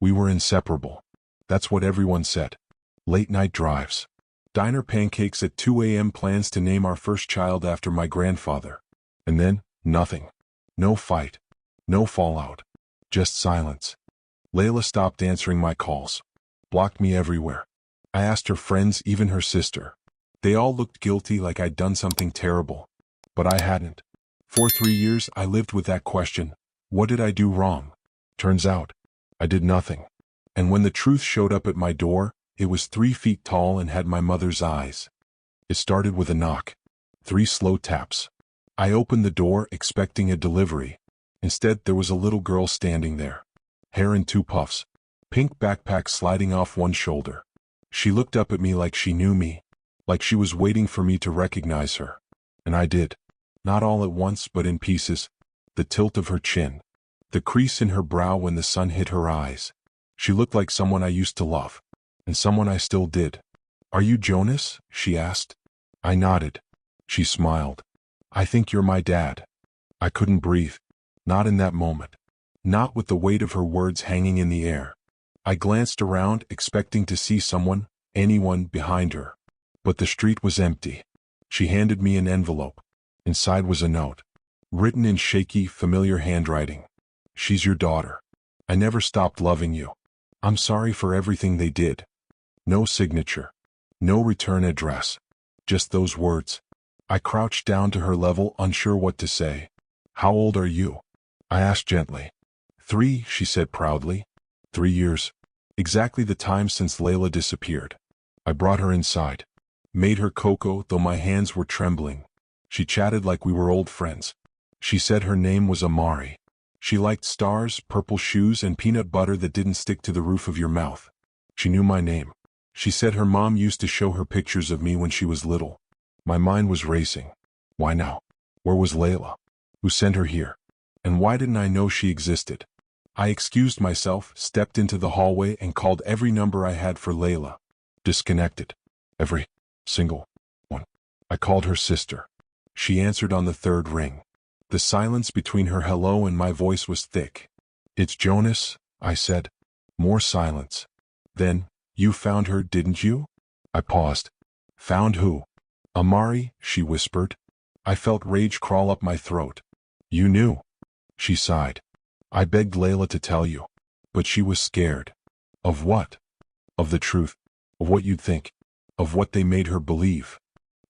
We were inseparable. That's what everyone said. Late-night drives. Diner pancakes at 2 a.m. Plans to name our first child after my grandfather. And then, nothing. No fight. No fallout. Just silence. Layla stopped answering my calls. Blocked me everywhere. I asked her friends, even her sister. They all looked guilty, like I'd done something terrible. But I hadn't. For 3 years, I lived with that question. What did I do wrong? Turns out, I did nothing. And when the truth showed up at my door, it was 3 feet tall and had my mother's eyes. It started with a knock. 3 slow taps. I opened the door, expecting a delivery. Instead, there was a little girl standing there. Hair in 2 puffs. Pink backpack sliding off one shoulder. She looked up at me like she knew me. Like she was waiting for me to recognize her. And I did. Not all at once, but in pieces. The tilt of her chin. The crease in her brow when the sun hit her eyes. She looked like someone I used to love. And someone I still did. Are you Jonas? She asked. I nodded. She smiled. I think you're my dad. I couldn't breathe. Not in that moment. Not with the weight of her words hanging in the air. I glanced around, expecting to see someone, anyone, behind her. But the street was empty. She handed me an envelope. Inside was a note. Written in shaky, familiar handwriting. She's your daughter. I never stopped loving you. I'm sorry for everything they did. No signature. No return address. Just those words. I crouched down to her level, unsure what to say. How old are you? I asked gently. 3, she said proudly. 3 years. Exactly the time since Layla disappeared. I brought her inside. Made her cocoa, though my hands were trembling. She chatted like we were old friends. She said her name was Amari. She liked stars, purple shoes, and peanut butter that didn't stick to the roof of your mouth. She knew my name. She said her mom used to show her pictures of me when she was little. My mind was racing. Why now? Where was Layla? Who sent her here? And why didn't I know she existed? I excused myself, stepped into the hallway, and called every number I had for Layla. Disconnected. Every single one. I called her sister. She answered on the 3rd ring. The silence between her hello and my voice was thick. It's Jonas, I said. More silence. Then, you found her, didn't you? I paused. Found who? Amari, she whispered. I felt rage crawl up my throat. You knew. She sighed. I begged Layla to tell you. But she was scared. Of what? Of the truth. Of what you'd think. Of what they made her believe.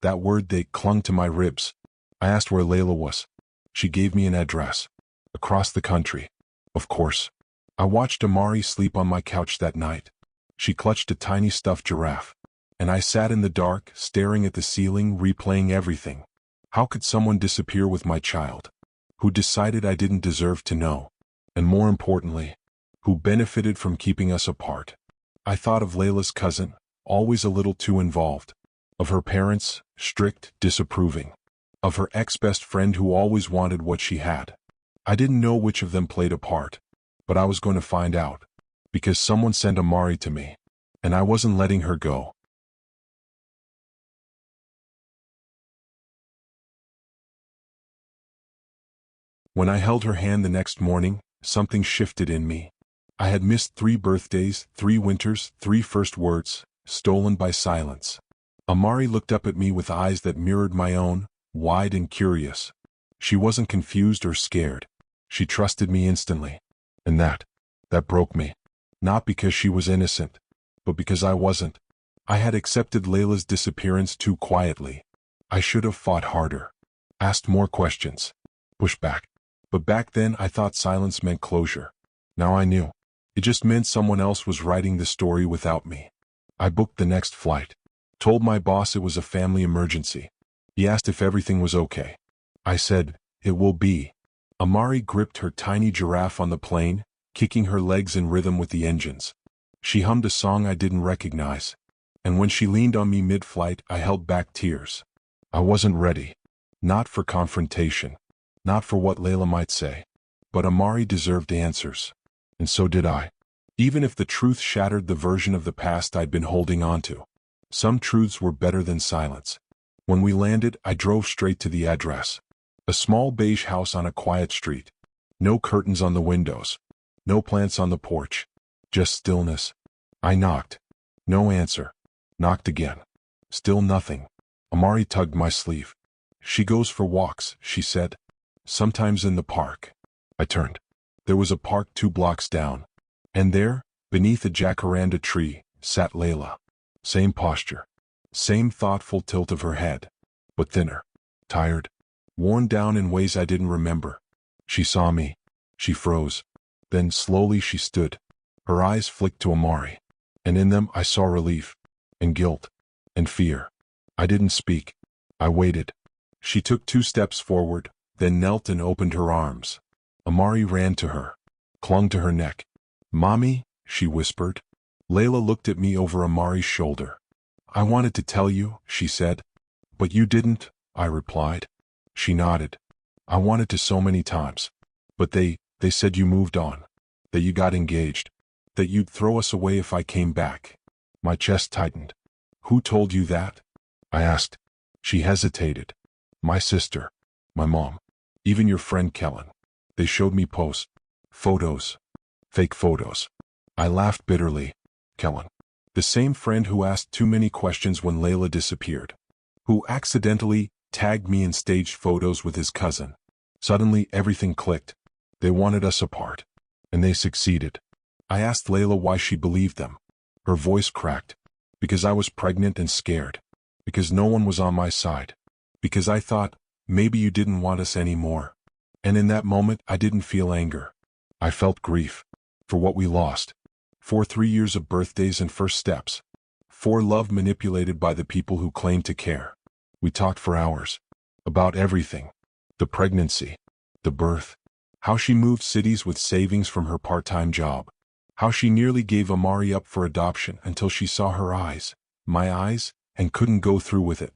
That word, they clung to my ribs. I asked where Layla was. She gave me an address. Across the country. Of course. I watched Amari sleep on my couch that night. She clutched a tiny stuffed giraffe. And I sat in the dark, staring at the ceiling, replaying everything. How could someone disappear with my child? Who decided I didn't deserve to know? And more importantly, who benefited from keeping us apart? I thought of Layla's cousin, always a little too involved. Of her parents, strict, disapproving. Of her ex-best friend who always wanted what she had. I didn't know which of them played a part. But I was going to find out. Because someone sent Amari to me. And I wasn't letting her go. When I held her hand the next morning, something shifted in me. I had missed 3 birthdays, 3 winters, 3 first words, stolen by silence. Amari looked up at me with eyes that mirrored my own, wide and curious. She wasn't confused or scared. She trusted me instantly. And that broke me. Not because she was innocent, but because I wasn't. I had accepted Layla's disappearance too quietly. I should have fought harder. Asked more questions. Pushed back. But back then I thought silence meant closure. Now I knew. It just meant someone else was writing the story without me. I booked the next flight. Told my boss it was a family emergency. He asked if everything was okay. I said, it will be. Amari gripped her tiny giraffe on the plane, kicking her legs in rhythm with the engines. She hummed a song I didn't recognize. And when she leaned on me mid-flight, I held back tears. I wasn't ready. Not for confrontation. Not for what Layla might say. But Amari deserved answers. And so did I. Even if the truth shattered the version of the past I'd been holding onto. Some truths were better than silence. When we landed, I drove straight to the address. A small beige house on a quiet street. No curtains on the windows. No plants on the porch. Just stillness. I knocked. No answer. Knocked again. Still nothing. Amari tugged my sleeve. She goes for walks, she said. Sometimes in the park. I turned. There was a park 2 blocks down. And there, beneath a jacaranda tree, sat Layla. Same posture. Same thoughtful tilt of her head. But thinner. Tired. Worn down in ways I didn't remember. She saw me. She froze. Then slowly she stood. Her eyes flicked to Amari. And in them I saw relief. And guilt. And fear. I didn't speak. I waited. She took 2 steps forward, then knelt and opened her arms. Amari ran to her. Clung to her neck. "Mommy," she whispered. Layla looked at me over Amari's shoulder. "I wanted to tell you," she said. "But you didn't," I replied. She nodded. "I wanted to so many times. But they said you moved on. That you got engaged. That you'd throw us away if I came back." My chest tightened. "Who told you that?" I asked. She hesitated. "My sister. My mom. Even your friend Kellen. They showed me posts. Photos. Fake photos." I laughed bitterly. Kellen. The same friend who asked too many questions when Layla disappeared. Who accidentally tagged me in staged photos with his cousin. Suddenly everything clicked. They wanted us apart. And they succeeded. I asked Layla why she believed them. Her voice cracked. Because I was pregnant and scared. Because no one was on my side. Because I thought, maybe you didn't want us anymore. And in that moment I didn't feel anger. I felt grief. For what we lost. For 3 years of birthdays and first steps. For love manipulated by the people who claimed to care. We talked for hours. About everything. The pregnancy. The birth. How she moved cities with savings from her part-time job. How she nearly gave Amari up for adoption until she saw her eyes, my eyes, and couldn't go through with it.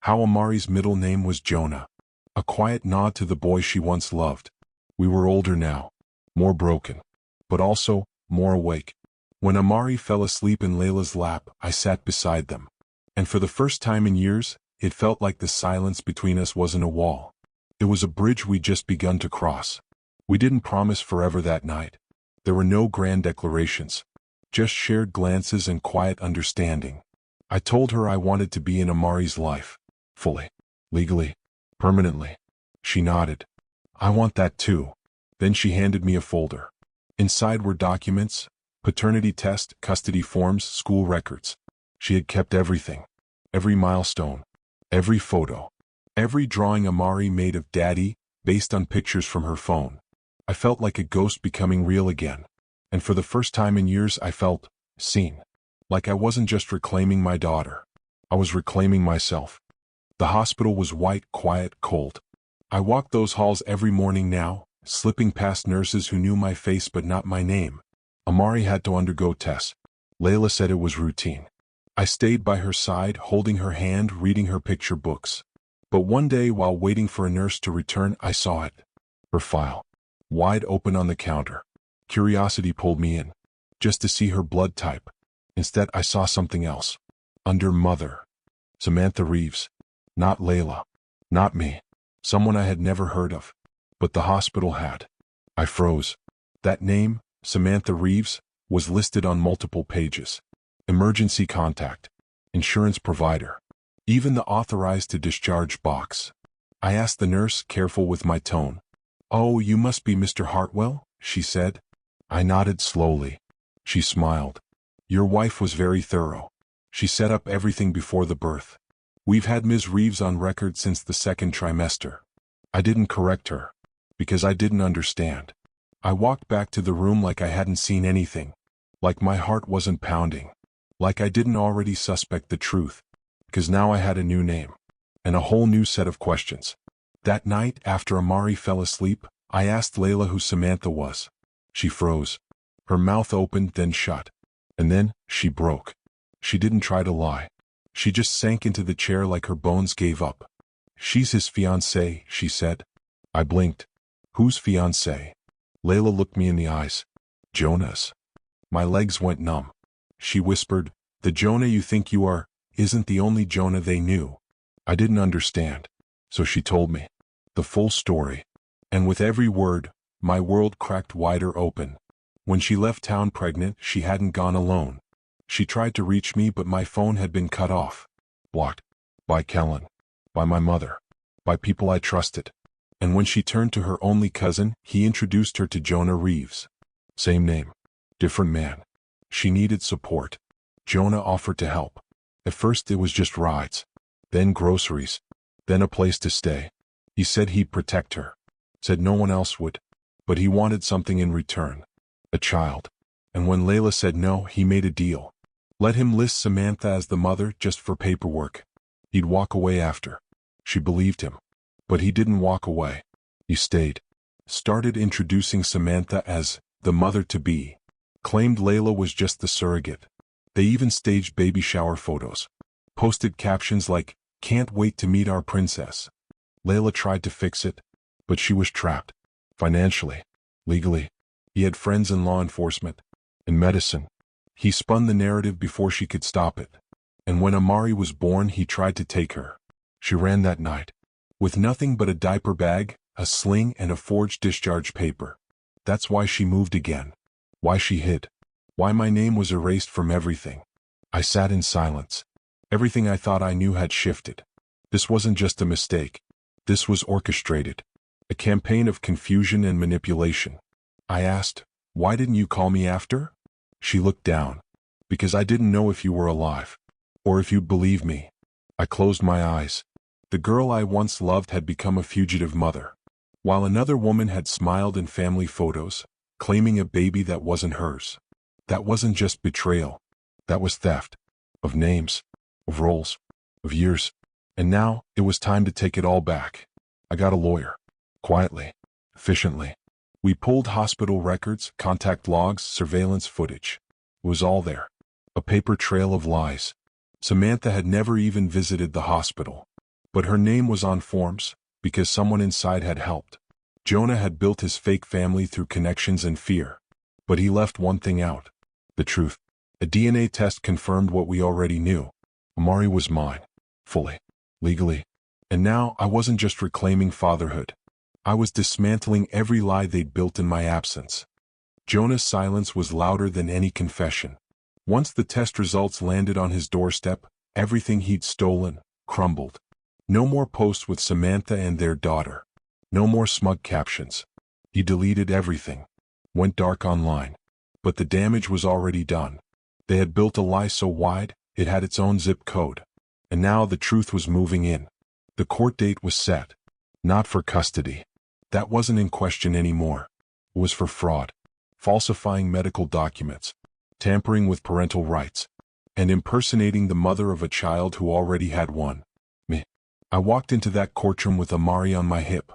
How Amari's middle name was Jonah. A quiet nod to the boy she once loved. We were older now. More broken. But also, more awake. When Amari fell asleep in Layla's lap, I sat beside them. And for the first time in years, it felt like the silence between us wasn't a wall. It was a bridge we'd just begun to cross. We didn't promise forever that night. There were no grand declarations. Just shared glances and quiet understanding. I told her I wanted to be in Amari's life. Fully. Legally. Permanently. She nodded. "I want that too." Then she handed me a folder. Inside were documents, paternity test, custody forms, school records. She had kept everything. Every milestone. Every photo. Every drawing Amari made of Daddy, based on pictures from her phone. I felt like a ghost becoming real again. And for the first time in years I felt seen. Like I wasn't just reclaiming my daughter. I was reclaiming myself. The hospital was white, quiet, cold. I walked those halls every morning now, slipping past nurses who knew my face but not my name. Amari had to undergo tests. Layla said it was routine. I stayed by her side, holding her hand, reading her picture books. But one day, while waiting for a nurse to return, I saw it. Her file. Wide open on the counter. Curiosity pulled me in. Just to see her blood type. Instead, I saw something else. Under Mother. Samantha Reeves. Not Layla. Not me. Someone I had never heard of. But the hospital had. I froze. That name, Samantha Reeves, was listed on multiple pages. Emergency contact. Insurance provider. Even the authorized to discharge box. I asked the nurse, careful with my tone. "Oh, you must be Mr. Hartwell?" she said. I nodded slowly. She smiled. "Your wife was very thorough. She set up everything before the birth. We've had Ms. Reeves on record since the 2nd trimester. I didn't correct her. Because I didn't understand. I walked back to the room like I hadn't seen anything. Like my heart wasn't pounding. Like I didn't already suspect the truth. Because now I had a new name. And a whole new set of questions. That night, after Amari fell asleep, I asked Layla who Samantha was. She froze. Her mouth opened, then shut. And then, she broke. She didn't try to lie. She just sank into the chair like her bones gave up. "She's his fiancée," she said. I blinked. "Whose fiancée?" Layla looked me in the eyes. "Jonah's." My legs went numb. She whispered, "The Jonah you think you are, isn't the only Jonah they knew." I didn't understand. So she told me. The full story. And with every word, my world cracked wider open. When she left town pregnant, she hadn't gone alone. She tried to reach me, but my phone had been cut off. Blocked. By Kellen. By my mother. By people I trusted. And when she turned to her only cousin, he introduced her to Jonah Reeves. Same name. Different man. She needed support. Jonah offered to help. At first it was just rides. Then groceries. Then a place to stay. He said he'd protect her. Said no one else would. But he wanted something in return. A child. And when Layla said no, he made a deal. Let him list Samantha as the mother just for paperwork. He'd walk away after. She believed him. But he didn't walk away. He stayed. Started introducing Samantha as the mother-to-be. Claimed Layla was just the surrogate. They even staged baby shower photos. Posted captions like, "Can't wait to meet our princess." Layla tried to fix it, but she was trapped. Financially. Legally. He had friends in law enforcement. In medicine. He spun the narrative before she could stop it. And when Amari was born, he tried to take her. She ran that night. With nothing but a diaper bag, a sling, and a forged discharge paper. That's why she moved again. Why she hid. Why my name was erased from everything. I sat in silence. Everything I thought I knew had shifted. This wasn't just a mistake. This was orchestrated. A campaign of confusion and manipulation. I asked, "Why didn't you call me after?" She looked down. "Because I didn't know if you were alive. Or if you'd believe me." I closed my eyes. The girl I once loved had become a fugitive mother. While another woman had smiled in family photos, claiming a baby that wasn't hers. That wasn't just betrayal. That was theft. Of names. Of roles. Of years. And now, it was time to take it all back. I got a lawyer. Quietly. Efficiently. We pulled hospital records, contact logs, surveillance footage. It was all there. A paper trail of lies. Samantha had never even visited the hospital. But her name was on forms, because someone inside had helped. Jonah had built his fake family through connections and fear. But he left one thing out. The truth. A DNA test confirmed what we already knew. Amari was mine. Fully. Legally. And now, I wasn't just reclaiming fatherhood. I was dismantling every lie they'd built in my absence. Jonah's silence was louder than any confession. Once the test results landed on his doorstep, everything he'd stolen crumbled. No more posts with Samantha and their daughter. No more smug captions. He deleted everything. Went dark online. But the damage was already done. They had built a lie so wide, it had its own zip code. And now the truth was moving in. The court date was set. Not for custody. That wasn't in question anymore. It was for fraud. Falsifying medical documents. Tampering with parental rights. And impersonating the mother of a child who already had one. Me. I walked into that courtroom with Amari on my hip.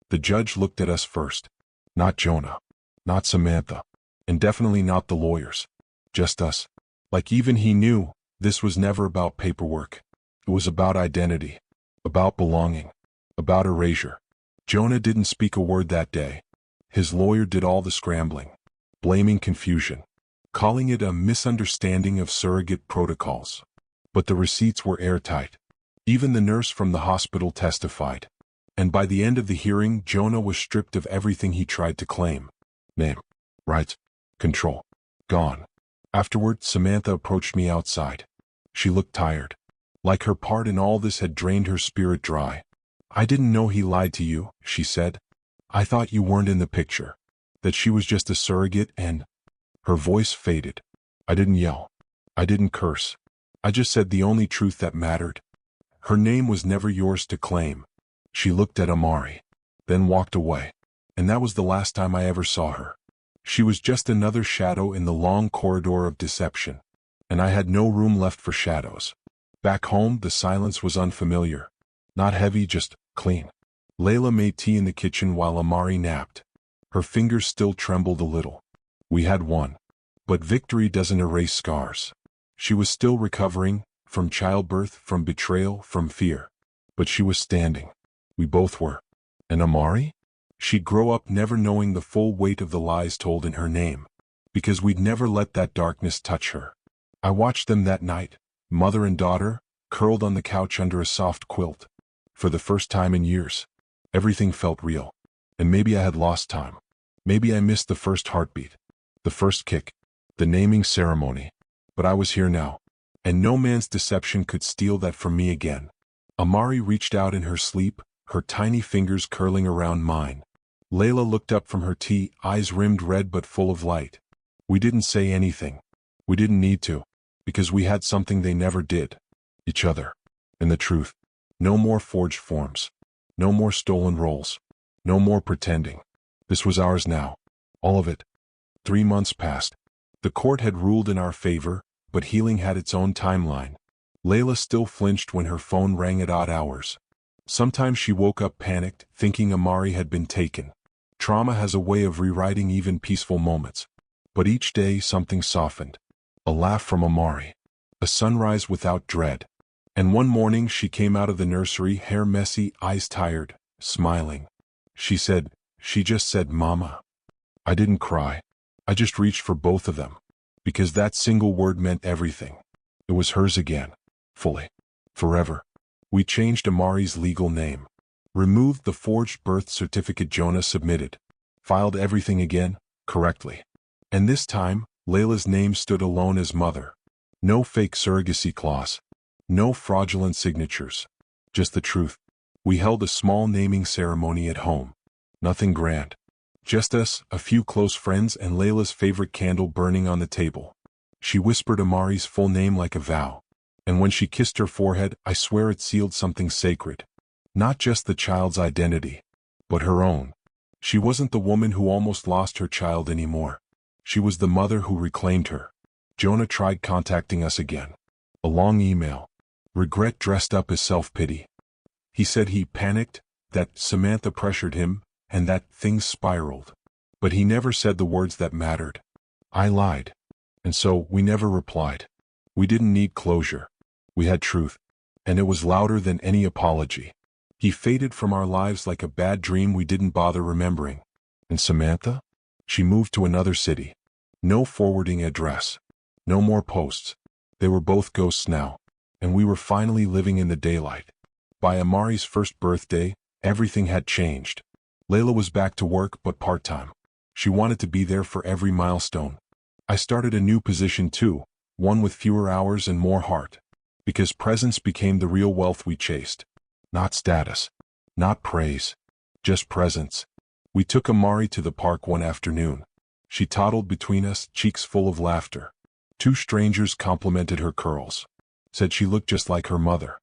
The judge looked at us first. Not Jonah. Not Samantha. And definitely not the lawyers. Just us. Like even he knew, this was never about paperwork. It was about identity. About belonging. About erasure. Jonah didn't speak a word that day. His lawyer did all the scrambling. Blaming confusion. Calling it a misunderstanding of surrogate protocols. But the receipts were airtight. Even the nurse from the hospital testified. And by the end of the hearing, Jonah was stripped of everything he tried to claim. Name. Rights. Control. Gone. Afterward, Samantha approached me outside. She looked tired. Like her part in all this had drained her spirit dry. "I didn't know he lied to you," she said. "I thought you weren't in the picture. That she was just a surrogate and—" Her voice faded. I didn't yell. I didn't curse. I just said the only truth that mattered. Her name was never yours to claim. She looked at Amari. Then walked away. And that was the last time I ever saw her. She was just another shadow in the long corridor of deception. And I had no room left for shadows. Back home, the silence was unfamiliar. Not heavy, just clean. Layla made tea in the kitchen while Amari napped. Her fingers still trembled a little. We had won. But victory doesn't erase scars. She was still recovering, from childbirth, from betrayal, from fear. But she was standing. We both were. And Amari? She'd grow up never knowing the full weight of the lies told in her name. Because we'd never let that darkness touch her. I watched them that night, mother and daughter, curled on the couch under a soft quilt. For the first time in years. Everything felt real. And maybe I had lost time. Maybe I missed the first heartbeat. The first kick. The naming ceremony. But I was here now. And no man's deception could steal that from me again. Amari reached out in her sleep, her tiny fingers curling around mine. Layla looked up from her tea, eyes rimmed red but full of light. We didn't say anything. We didn't need to. Because we had something they never did. Each other. And the truth. No more forged forms. No more stolen roles. No more pretending. This was ours now. All of it. 3 months passed. The court had ruled in our favor, but healing had its own timeline. Layla still flinched when her phone rang at odd hours. Sometimes she woke up panicked, thinking Amari had been taken. Trauma has a way of rewriting even peaceful moments. But each day something softened. A laugh from Amari. A sunrise without dread. And one morning she came out of the nursery, hair messy, eyes tired, smiling. She just said, "Mama." I didn't cry. I just reached for both of them. Because that single word meant everything. It was hers again. Fully. Forever. We changed Amari's legal name. Removed the forged birth certificate Jonah submitted. Filed everything again, correctly. And this time, Layla's name stood alone as mother. No fake surrogacy clause. No fraudulent signatures. Just the truth. We held a small naming ceremony at home. Nothing grand. Just us, a few close friends, and Layla's favorite candle burning on the table. She whispered Amari's full name like a vow. And when she kissed her forehead, I swear it sealed something sacred. Not just the child's identity, but her own. She wasn't the woman who almost lost her child anymore. She was the mother who reclaimed her. Jonah tried contacting us again. A long email. Regret dressed up as self-pity. He said he panicked, that Samantha pressured him, and that things spiraled. But he never said the words that mattered. I lied. And so, we never replied. We didn't need closure. We had truth. And it was louder than any apology. He faded from our lives like a bad dream we didn't bother remembering. And Samantha? She moved to another city. No forwarding address. No more posts. They were both ghosts now. And we were finally living in the daylight. By Amari's first birthday, everything had changed. Layla was back to work, but part-time. She wanted to be there for every milestone. I started a new position too, one with fewer hours and more heart. Because presence became the real wealth we chased. Not status. Not praise. Just presence. We took Amari to the park one afternoon. She toddled between us, cheeks full of laughter. 2 strangers complimented her curls. Said she looked just like her mother.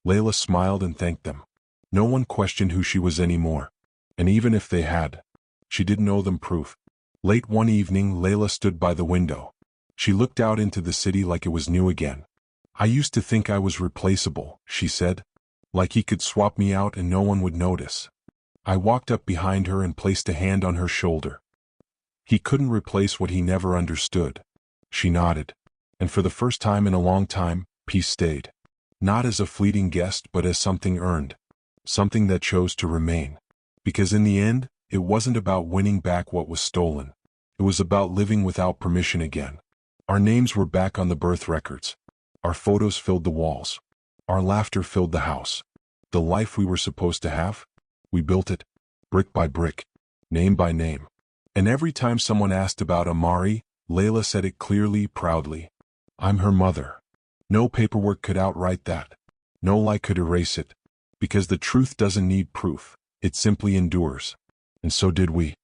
Layla smiled and thanked them. No one questioned who she was anymore. And even if they had, she didn't owe them proof. Late one evening, Layla stood by the window. She looked out into the city like it was new again. I used to think I was replaceable, she said. Like he could swap me out and no one would notice. I walked up behind her and placed a hand on her shoulder. He couldn't replace what he never understood. She nodded. And for the first time in a long time, peace stayed. Not as a fleeting guest but as something earned. Something that chose to remain. Because in the end, it wasn't about winning back what was stolen. It was about living without permission again. Our names were back on the birth records. Our photos filled the walls. Our laughter filled the house. The life we were supposed to have? We built it. Brick by brick. Name by name. And every time someone asked about Amari, Layla said it clearly, proudly. I'm her mother. No paperwork could outright that. No lie could erase it. Because the truth doesn't need proof. It simply endures. And so did we.